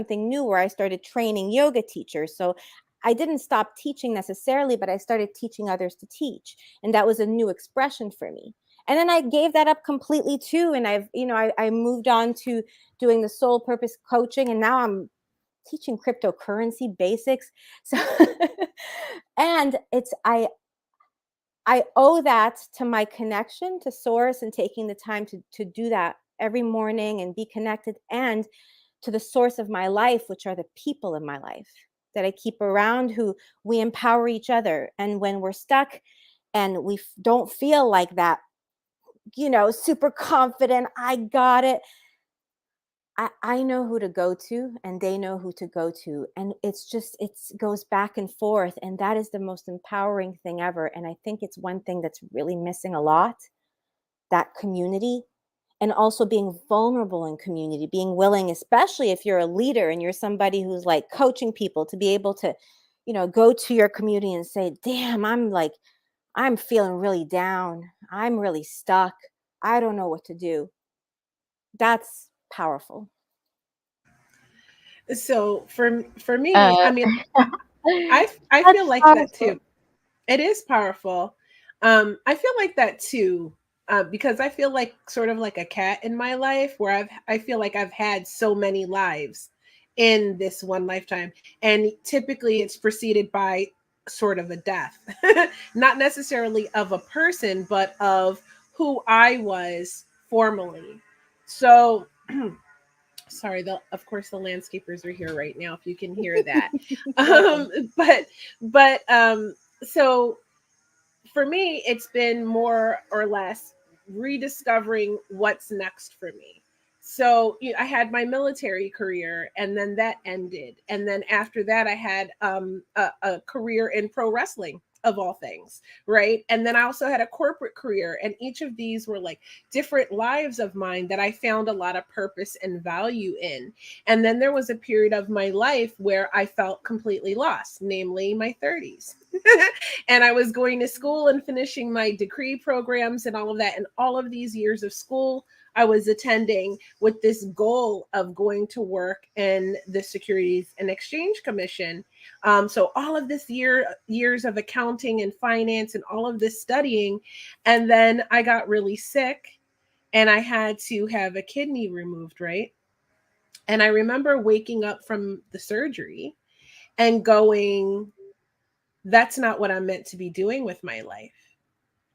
something new where I started training yoga teachers. So I didn't stop teaching necessarily, but I started teaching others to teach. And that was a new expression for me. And then I gave that up completely too. And I moved on to doing the soul purpose coaching. And now I'm teaching cryptocurrency basics. So, and I owe that to my connection to source and taking the time to do that every morning and be connected, and to the source of my life, which are the people in my life that I keep around, who we empower each other. And when we're stuck and we don't feel like that, super confident, I got it, I know who to go to, and they know who to go to. And it goes back and forth. And that is the most empowering thing ever. And I think it's one thing that's really missing a lot, that community. And also being vulnerable in community, being willing, especially if you're a leader and you're somebody who's like coaching people, to be able to, go to your community and say, damn, I'm feeling really down. I'm really stuck. I don't know what to do. That's powerful. So for me, Uh, I mean, I that's feel like that powerful. too. It is powerful. I feel like that too, because I feel like sort of like a cat in my life, where I feel like I've had so many lives in this one lifetime, and typically it's preceded by sort of a death, not necessarily of a person, but of who I was formerly. So. Sorry, of course the landscapers are here right now if you can hear that. Welcome. um but so for me it's been more or less rediscovering what's next for me. So I had my military career, and then that ended, and then after that I had a career in pro wrestling, of all things, right? And then I also had a corporate career, and each of these were like different lives of mine that I found a lot of purpose and value in. And then there was a period of my life where I felt completely lost, namely my 30s. And I was going to school and finishing my degree programs and all of that. And all of these years of school I was attending with this goal of going to work in the Securities and Exchange Commission. So all of this years of accounting and finance and all of this studying. And then I got really sick and I had to have a kidney removed, right? And I remember waking up from the surgery and going, that's not what I'm meant to be doing with my life.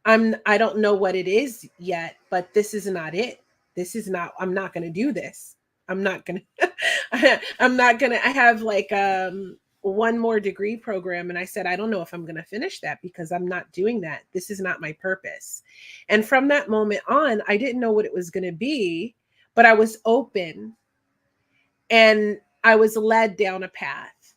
I don't know what it is yet, but this is not it. This is not, I'm not going to do this. I'm not going to I'm not going to I have like one more degree program, and I said I don't know if I'm going to finish that because I'm not doing that. This is not my purpose. And from that moment on, I didn't know what it was going to be, but I was open, and I was led down a path,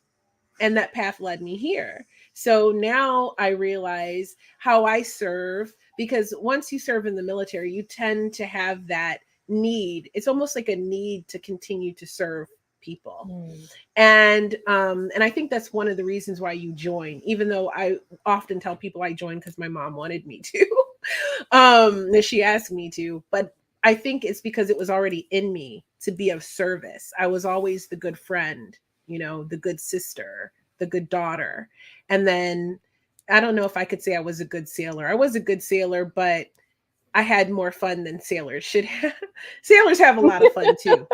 and that path led me here. So now I realize how I serve, because once you serve in the military, you tend to have that need. It's almost like a need to continue to serve people. Mm. And I think that's one of the reasons why you join, even though I often tell people I joined because my mom wanted me to. She asked me to, but I think it's because it was already in me to be of service. I was always the good friend, the good sister, the good daughter. And then I don't know if I could say I was a good sailor. I was a good sailor, but I had more fun than sailors should have. Sailors have a lot of fun too,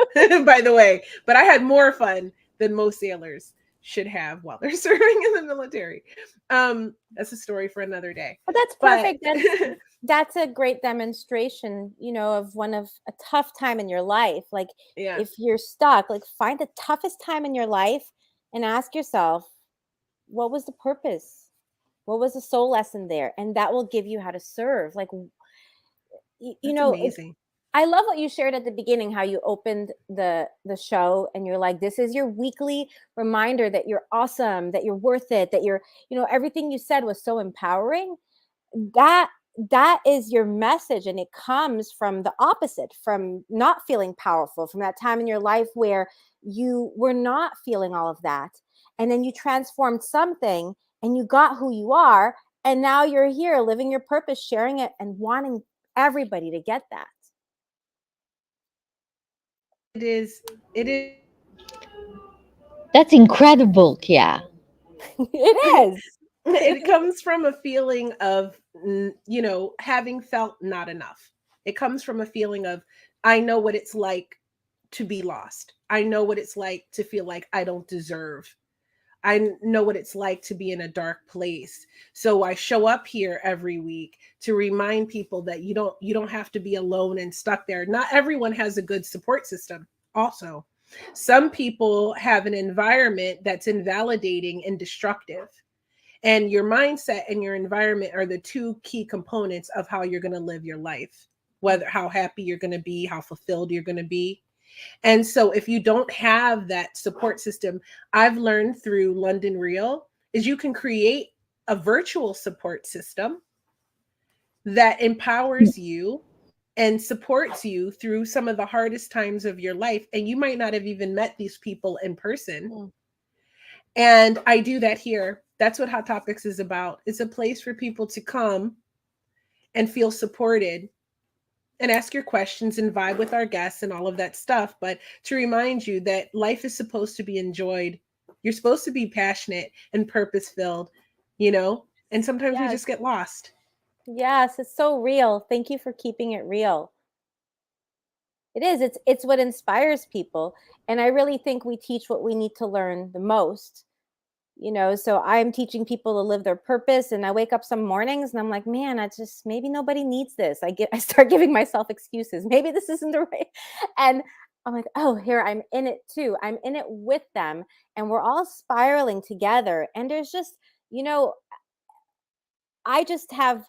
by the way, but I had more fun than most sailors should have while they're serving in the military. That's a story for another day. But that's But perfect. That's a great demonstration, of one of a tough time in your life. Like, yeah, if you're stuck, like, find the toughest time in your life and ask yourself, what was the purpose? What was the soul lesson there? And that will give you how to serve. Like, that's amazing. I love what you shared at the beginning, how you opened the show and you're like, this is your weekly reminder that you're awesome, that you're worth it, that you're, everything you said was so empowering. That that is your message, and it comes from the opposite, from not feeling powerful, from that time in your life where you were not feeling all of that, and then you transformed something and you got who you are, and now you're here living your purpose, sharing it, and wanting everybody to get that. It is That's incredible, Kia. It is. It comes from a feeling of, having felt not enough. It comes from a feeling of, I know what it's like to be lost. I know what it's like to feel like I don't deserve. I know what it's like to be in a dark place. So I show up here every week to remind people that you don't have to be alone and stuck there. Not everyone has a good support system also. Some people have an environment that's invalidating and destructive. And your mindset and your environment are the two key components of how you're going to live your life, whether how happy you're going to be, how fulfilled you're going to be. And so if you don't have that support system, I've learned through London Real is you can create a virtual support system that empowers you and supports you through some of the hardest times of your life. And you might not have even met these people in person. Mm. And I do that here. That's what Hot Topics is about. It's a place for people to come and feel supported and ask your questions and vibe with our guests and all of that stuff. But to remind you that life is supposed to be enjoyed. You're supposed to be passionate and purpose filled, and sometimes we Yes. just get lost. Yes, it's so real. Thank you for keeping it real. It is. It's what inspires people. And I really think we teach what we need to learn the most. So I'm teaching people to live their purpose, and I wake up some mornings and I'm like, man, I just, maybe nobody needs this. I start giving myself excuses. Maybe this isn't the right. And I'm like, oh, here, I'm in it too. I'm in it with them, and we're all spiraling together. And there's just, you know, I just have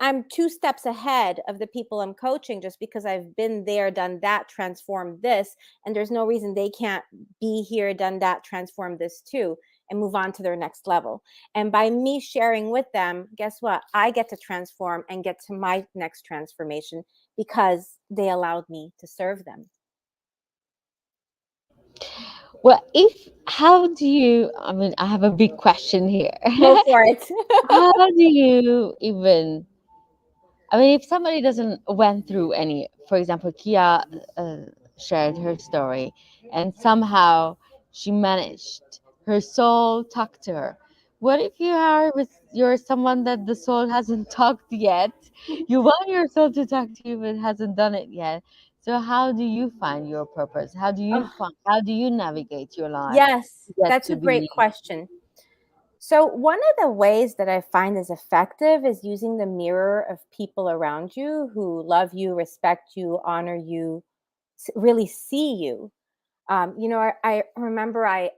I'm 2 steps ahead of the people I'm coaching just because I've been there, done that, transformed this, and there's no reason they can't be here, done that, transform this too, and move on to their next level. And by me sharing with them, guess what? I get to transform and get to my next transformation because they allowed me to serve them. Well, if how do you? I mean, I have a big question here. Go for it. How do you even? I mean, if somebody doesn't went through any, for example, Kia uh, shared her story, and somehow she managed. Her soul talked to her. What if you're someone that the soul hasn't talked yet? You want your soul to talk to you, but hasn't done it yet. So how do you find your purpose? Oh, How do you navigate your life yes, to get that's to a great be? question. So, one of the ways that I find is effective is using the mirror of people around you who love you, respect you, honor you, really see you. I remember I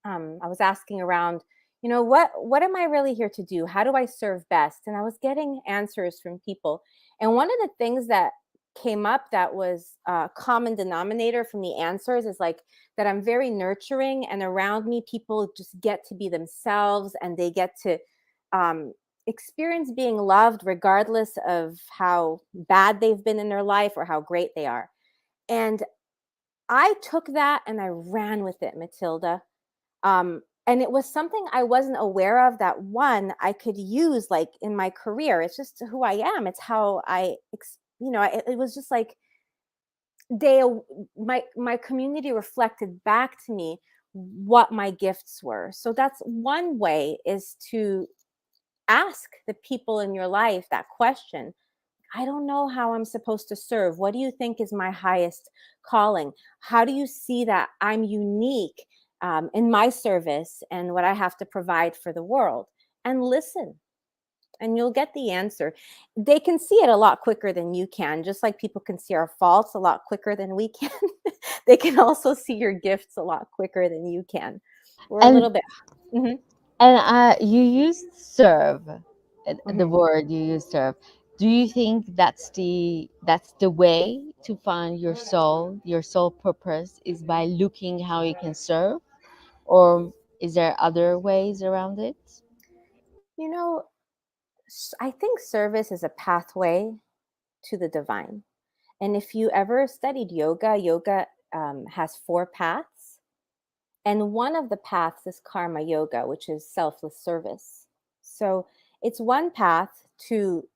was asking around, what am I really here to do? How do I serve best? And I was getting answers from people. And one of the things that came up that was a common denominator from the answers is like that I'm very nurturing, and around me, people just get to be themselves and they get to um, experience being loved regardless of how bad they've been in their life or how great they are. And I took that and I ran with it, Matilda. And it was something I wasn't aware of that one I could use like in my career. It's just who I am. It's how it was just like they, my community reflected back to me what my gifts were. So that's one way, is to ask the people in your life that question. I don't know how I'm supposed to serve. What do you think is my highest calling? How do you see that I'm unique in my service and what I have to provide for the world? And listen, and you'll get the answer. They can see it a lot quicker than you can, just like people can see our faults a lot quicker than we can. They can also see your gifts a lot quicker than you can. We're a And little bit. Mhm, you used serve, the mhm. word you used serve. Do you think that's the way to find your soul purpose is by looking how you can serve, or is there other ways around it? You know, I think service is a pathway to the divine. And if you ever studied yoga, yoga has 4 paths. And one of the paths is karma yoga, which is selfless service. So it's one path to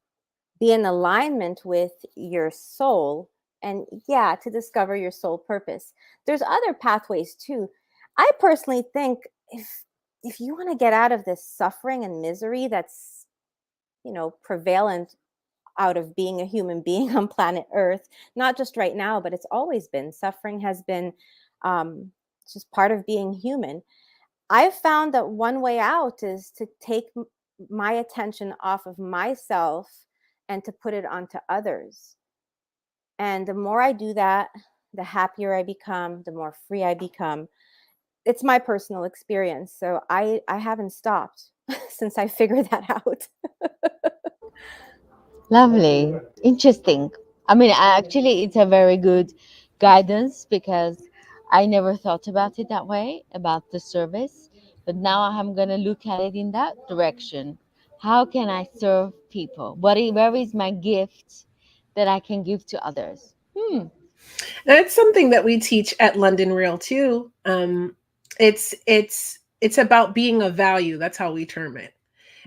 be in alignment with your soul and, yeah, to discover your soul purpose. There's other pathways too. I personally think if you want to get out of this suffering and misery that's, prevalent out of being a human being on planet Earth, not just right now, but it's always been. Suffering has been just part of being human. I've found that one way out is to take my attention off of myself and to put it onto others. And the more I do that, the happier I become, the more free I become. It's my personal experience. So I haven't stopped since I figured that out. Lovely. Interesting. I mean, actually, it's a very good guidance because I never thought about it that way, about the service. But now I'm going to look at it in that direction. How can I serve people? Where is my gift that I can give to others? That's something that we teach at London Real too. It's about being of value. That's how we term it.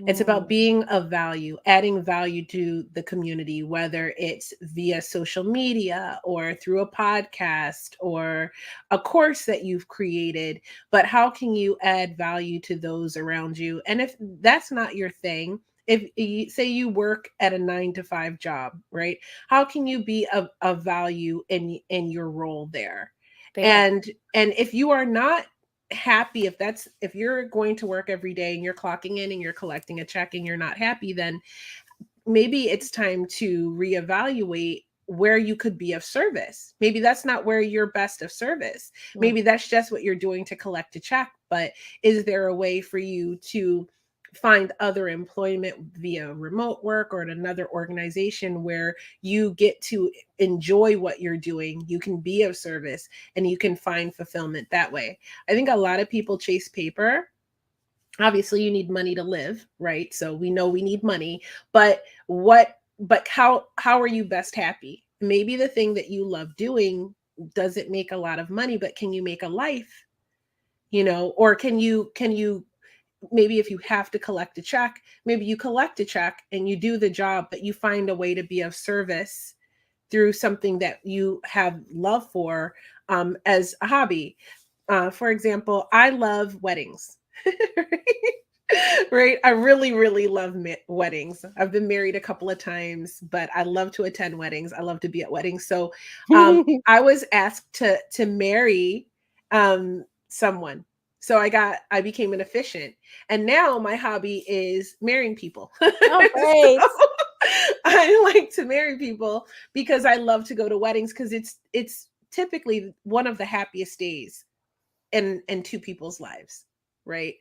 It's about Mm, being of value, adding value to the community, whether it's via social media or through a podcast or a course that you've created. But how can you add value to those around you? And if that's not your thing, if you say you work at a 9 to 5 job, right? How can you be of value in your role there? fair. And if you are not happy, if you're going to work every day and you're clocking in and you're collecting a check and you're not happy, then maybe it's time to reevaluate where you could be of service. Maybe that's not where you're best of service. Mm, Maybe that's just what you're doing to collect a check, but is there a way for you to find other employment via remote work or at another organization where you get to enjoy what you're doing, you can be of service, and you can find fulfillment that way? I think a lot of people chase paper. Obviously you need money to live, right? So we know we need money, but how are you best happy? Maybe the thing that you love doing doesn't make a lot of money, but can you make a life? Or can you maybe if you have to collect a check, maybe you collect a check and you do the job, but you find a way to be of service through something that you have love for, as a hobby. For example, I love weddings. Right? I really, really love weddings. I've been married a couple of times, but I love to attend weddings. I love to be at weddings. So I was asked to marry someone. So I became an officiant. And now my hobby is marrying people. oh, So great. I like to marry people because I love to go to weddings because it's typically one of the happiest days in two people's lives, right?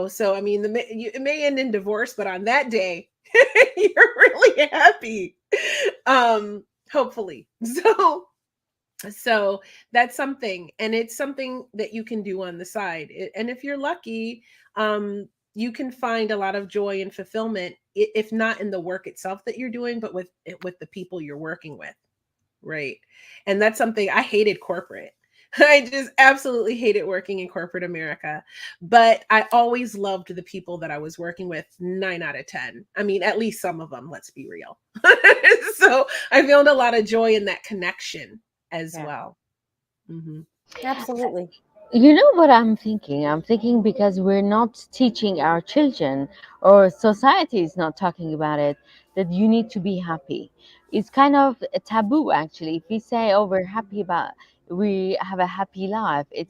So I mean, it may end in divorce, but on that day, you're really happy. Hopefully. So that's something, and it's something that you can do on the side. And if you're lucky, you can find a lot of joy and fulfillment, if not in the work itself that you're doing, but with the people you're working with, right? And that's something I hated corporate. I just absolutely hated working in corporate America. But I always loved the people that I was working with, 9 out of 10. I mean, at least some of them, let's be real. So I found a lot of joy in that connection as Yeah, well. Hmm. absolutely. You know what I'm thinking? I'm thinking because we're not teaching our children, or society is not talking about it, that you need to be happy. It's kind of a taboo, actually. If we say, oh, we have a happy life, it's